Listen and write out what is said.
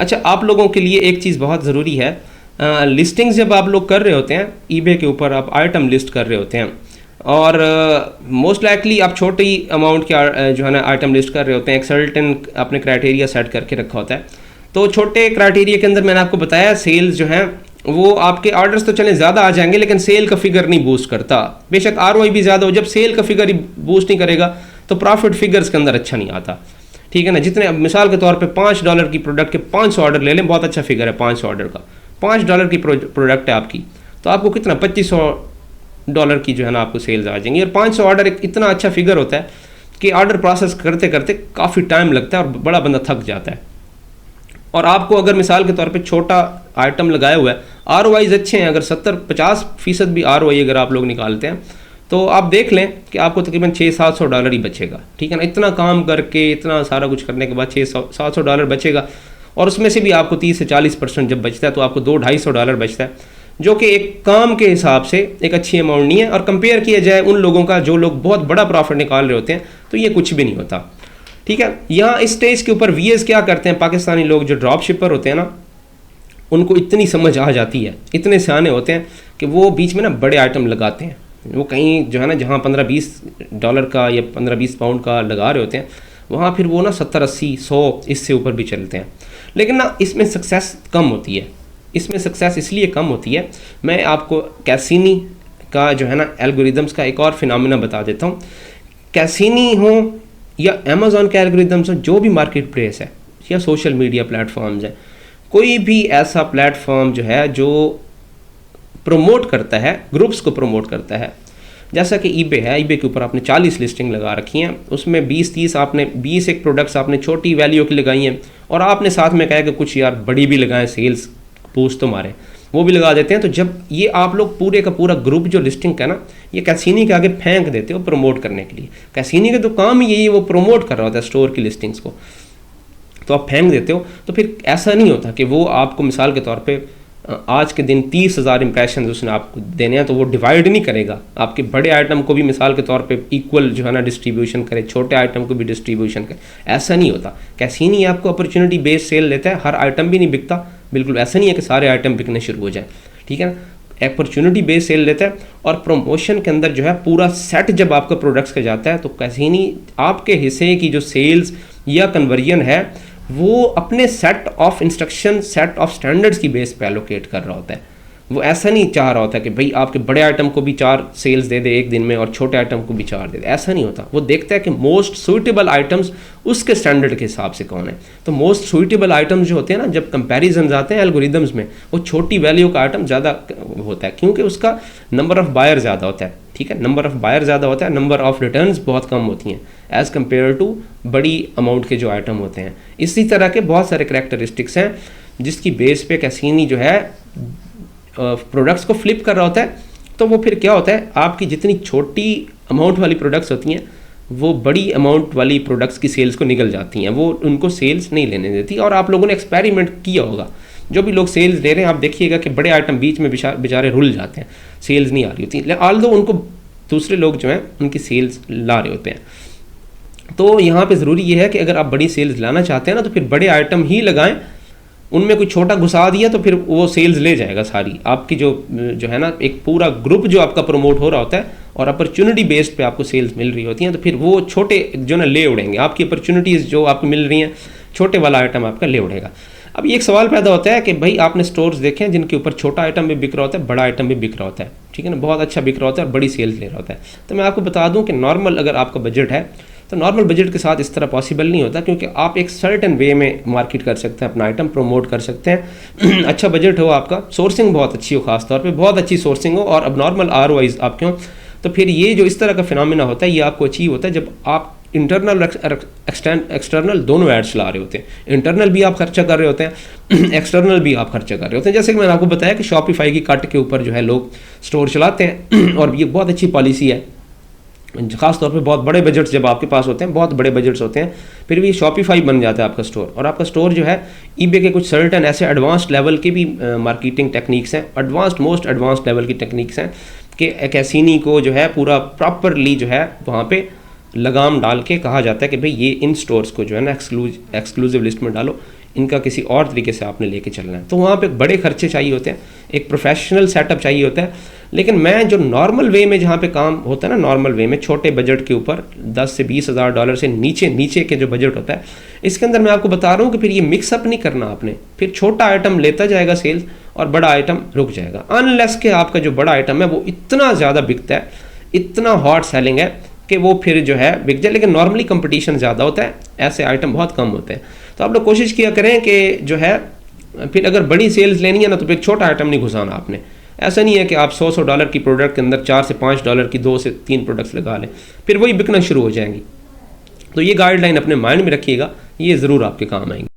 अच्छा, आप लोगों के लिए एक चीज़ बहुत ज़रूरी है, लिस्टिंग्स जब आप लोग कर रहे होते हैं ईबे के ऊपर, आप आइटम लिस्ट कर रहे होते हैं और मोस्ट लाइकली आप छोटी अमाउंट के जो है ना आइटम लिस्ट कर रहे होते हैं, एक सर्टेन आपने क्राइटेरिया सेट करके रखा होता है। तो छोटे क्राइटेरिया के अंदर मैंने आपको बताया सेल्स जो है वो आपके ऑर्डर्स तो चलें ज़्यादा आ जाएंगे लेकिन सेल का फिगर नहीं बूस्ट करता। बेशक आरओआई भी ज़्यादा हो, जब सेल का फिगर ही बूस्ट नहीं करेगा तो प्रॉफिट फिगर्स के अंदर अच्छा नहीं आता। ठीक है ना, जितने मिसाल के तौर पे $5 की प्रोडक्ट के 500 ऑर्डर ले लें, बहुत अच्छा फिगर है 500 ऑर्डर का। $5 की प्रोडक्ट है आपकी, तो आपको कितना $2500 की जो है ना आपको सेल्स आ जाएंगी। और 500 ऑर्डर एक इतना अच्छा फिगर होता है कि ऑर्डर प्रोसेस करते करते काफ़ी टाइम लगता है और बड़ा बंदा थक जाता है। और आपको अगर मिसाल के तौर पे छोटा आइटम लगाया हुआ है, आरओआईज अच्छे हैं, अगर 70-50% भी आरओआई अगर आप लोग निकालते हैं तो आप देख लें कि आपको तकरीबन $600-700 ही बचेगा। ठीक है ना, इतना काम करके इतना सारा कुछ करने के बाद $600-700 बचेगा और उसमें से भी आपको 30 से 40% जब बचता है तो आपको $200-250 बचता है, जो कि एक काम के हिसाब से एक अच्छी अमाउंट नहीं है। और कंपेयर किया जाए उन लोगों का जो लोग बहुत बड़ा प्रॉफिट निकाल रहे होते हैं तो ये कुछ भी नहीं होता। ठीक है, यहाँ इस स्टेज के ऊपर वीएस क्या करते हैं, पाकिस्तानी लोग जो ड्रॉप शिपर होते हैं ना, उनको इतनी समझ आ जाती है, इतने सियाने होते हैं कि वो बीच में ना बड़े आइटम लगाते हैं। वो कहीं जो है ना जहाँ $15-20 का या £15-20 का लगा रहे होते हैं, वहाँ फिर वो ना 70-80-100 इससे ऊपर भी चलते हैं। लेकिन ना इसमें सक्सेस कम होती है। इसमें सक्सेस इसलिए कम होती है, मैं आपको कैसीनी का जो है ना एल्गोरिदम्स का एक और फिनोमेना बता देता हूँ। कैसीनी हो या अमेज़ॉन के एल्गोरिदम्स हो, जो भी मार्केट प्लेस है या सोशल मीडिया प्लेटफॉर्म्स हैं, कोई भी ऐसा प्लेटफॉर्म जो है जो प्रमोट करता है, ग्रुप्स को प्रमोट करता है, जैसा कि ईबे है, ईबे के ऊपर आपने 40 लिस्टिंग लगा रखी हैं, उसमें 20-30 आपने 20 एक प्रोडक्ट्स आपने छोटी वैल्यू की लगाई हैं और आपने साथ में कहा कि कुछ यार बड़ी भी लगाएं, सेल्स बूस्ट तो मारे, वो भी लगा देते हैं। तो जब ये आप लोग पूरे का पूरा ग्रुप जो लिस्टिंग का ना, ये कैसीनी के आगे फेंक देते हो प्रमोट करने के लिए। कैसीनी का तो काम ही यही है, वो प्रमोट कर रहा होता है स्टोर की लिस्टिंग्स को, तो आप फेंक देते हो। तो फिर ऐसा नहीं होता कि वो आपको मिसाल के तौर पे आज के दिन 30,000 इंप्रेशन उसने आपको देने हैं तो वो डिवाइड नहीं करेगा, आपके बड़े आइटम को भी मिसाल के तौर पे इक्वल जो है ना डिस्ट्रीब्यूशन करे, छोटे आइटम को भी डिस्ट्रीब्यूशन करे, ऐसा नहीं होता। कैसीनी आपको अपॉर्चुनिटी बेस्ड सेल लेता है, हर आइटम भी नहीं बिकता, बिल्कुल ऐसा नहीं है कि सारे आइटम बिकने शुरू हो जाए। ठीक है ना, अपॉर्चुनिटी बेस्ड सेल लेता है। और प्रमोशन के अंदर जो है पूरा सेट जब आपका प्रोडक्ट्स का जाता है तो कैसीनी आपके हिस्से की जो सेल्स या कन्वर्जन है वो अपने set of instruction, set of standards की बेस पे एलोकेट कर रहा होता है। वो ऐसा नहीं चाह रहा होता कि भाई आपके बड़े आइटम को भी 4 सेल्स दे दे एक दिन में और छोटे आइटम को भी 4 दे दे, ऐसा नहीं होता। वो देखता है कि मोस्ट सुइटेबल आइटम्स उसके स्टैंडर्ड के हिसाब से कौन है। तो मोस्ट सुइटेबल आइटम्स जो होते हैं ना, जब कंपैरिजन आते हैं एल्गोरिदम्स में, वो छोटी वैल्यू का आइटम ज़्यादा होता है क्योंकि उसका नंबर ऑफ बायर ज़्यादा होता है। ठीक है, नंबर ऑफ बायर ज़्यादा होता है, नंबर ऑफ रिटर्न्स बहुत कम होती हैं एज़ कम्पेयर टू बड़ी अमाउंट के जो आइटम होते हैं। इसी तरह के बहुत सारे करैक्टरिस्टिक्स हैं जिसकी बेस पे कैसीनी जो है प्रोडक्ट्स को फ्लिप कर रहा होता है। तो वो फिर क्या होता है, आपकी जितनी छोटी अमाउंट वाली प्रोडक्ट्स होती हैं वो बड़ी अमाउंट वाली प्रोडक्ट्स की सेल्स को निकल जाती हैं, वो उनको सेल्स नहीं लेने देती। और आप लोगों ने एक्सपेरिमेंट किया होगा, जो भी लोग सेल्स ले रहे हैं आप देखिएगा कि बड़े आइटम बीच में बेचारे रुल जाते हैं, सेल्स नहीं आ रही होती, ऑल्दो उनको दूसरे लोग जो हैं उनकी सेल्स ला रहे होते हैं। तो यहाँ पे ज़रूरी ये है कि अगर आप बड़ी सेल्स लाना चाहते हैं ना तो फिर बड़े आइटम ही लगाएं, उनमें कोई छोटा घुसा दिया तो फिर वो सेल्स ले जाएगा सारी आपकी जो है ना, एक पूरा ग्रुप जो आपका प्रमोट हो रहा होता है और अपॉर्चुनिटी बेस्ड पे आपको सेल्स मिल रही होती हैं, तो फिर वो छोटे जो ना ले उड़ेंगे, आपकी अपॉर्चुनिटीज़ जो आपको मिल रही हैं, छोटे वाला आइटम आपका ले उड़ेगा। अब ये एक सवाल पैदा होता है कि भाई आपने स्टोर्स देखे हैं जिनके ऊपर छोटा आइटम भी बिक रहा होता है, बड़ा आइटम भी बिक रहा होता है, ठीक है ना, बहुत अच्छा बिक रहा होता है और बड़ी सेल्स ले रहा होता है। तो मैं आपको बता दूं कि नॉर्मल अगर आपका बजट है तो नॉर्मल बजट के साथ इस तरह पॉसिबल नहीं होता, क्योंकि आप एक सर्टेन वे में मार्केट कर सकते हैं, अपना आइटम प्रमोट कर सकते हैं। अच्छा बजट हो आपका, सोर्सिंग बहुत अच्छी हो, खासतौर पे बहुत अच्छी सोर्सिंग हो और अब नॉर्मल ROIs आपके हों, तो फिर ये जो इस तरह का फिनोमेना होता है ये आपको अचीव होता है जब आप इंटरनल एक्सटर्नल दोनों ऐड चला रहे होते हैं। इंटरनल भी आप खर्चा कर रहे होते हैं, एक्सटर्नल भी आप खर्चा कर रहे होते हैं। जैसे कि मैंने आपको बताया कि शॉपिफाई की कट के ऊपर जो है लोग स्टोर चलाते हैं और ये बहुत अच्छी पॉलिसी है, खास तौर पे बहुत बड़े बजट्स जब आपके पास होते हैं, बहुत बड़े बजट्स होते हैं, फिर भी शॉपिफाई बन जाता है आपका स्टोर। और आपका स्टोर जो है ईबे के कुछ सर्टेन ऐसे एडवांस्ड लेवल के भी मार्केटिंग टेक्निक्स हैं, मोस्ट एडवांस्ड लेवल की टेक्निक्स हैं कि कैसीनी को जो है पूरा प्रॉपरली जो है वहाँ पे लगाम डाल के कहा जाता है कि भाई ये इन स्टोर्स को जो है ना एक्सक्लूसिव लिस्ट में डालो, इनका किसी और तरीके से आपने लेके चलना है। तो वहाँ पे बड़े खर्चे चाहिए होते हैं, एक प्रोफेशनल सेटअप चाहिए होता है। लेकिन मैं जो नॉर्मल वे में जहाँ पे काम होता है ना, नॉर्मल वे में छोटे बजट के ऊपर 10 से 20 हज़ार डॉलर से नीचे नीचे के जो बजट होता है, इसके अंदर मैं आपको बता रहा हूँ कि फिर ये मिक्सअप नहीं करना आपने। फिर छोटा आइटम लेता जाएगा सेल्स और बड़ा आइटम रुक जाएगा, अनलेस के आपका जो बड़ा आइटम है वो इतना ज़्यादा बिकता है, इतना हॉट सेलिंग है कि वो फिर जो है बिक जाए। लेकिन नॉर्मली कंपटीशन ज़्यादा होता है, ऐसे आइटम बहुत कम होते हैं। तो आप लोग कोशिश किया करें कि जो है फिर अगर बड़ी सेल्स लेनी है ना, तो फिर छोटा आइटम नहीं घुसाना आपने। ऐसा नहीं है कि आप 100 डॉलर की प्रोडक्ट के अंदर 4 से 5 डॉलर की 2 से 3 प्रोडक्ट्स लगा लें, फिर वही बिकना शुरू हो जाएंगी। तो ये गाइडलाइन अपने माइंड में रखिएगा, ये ज़रूर आपके काम आएंगी।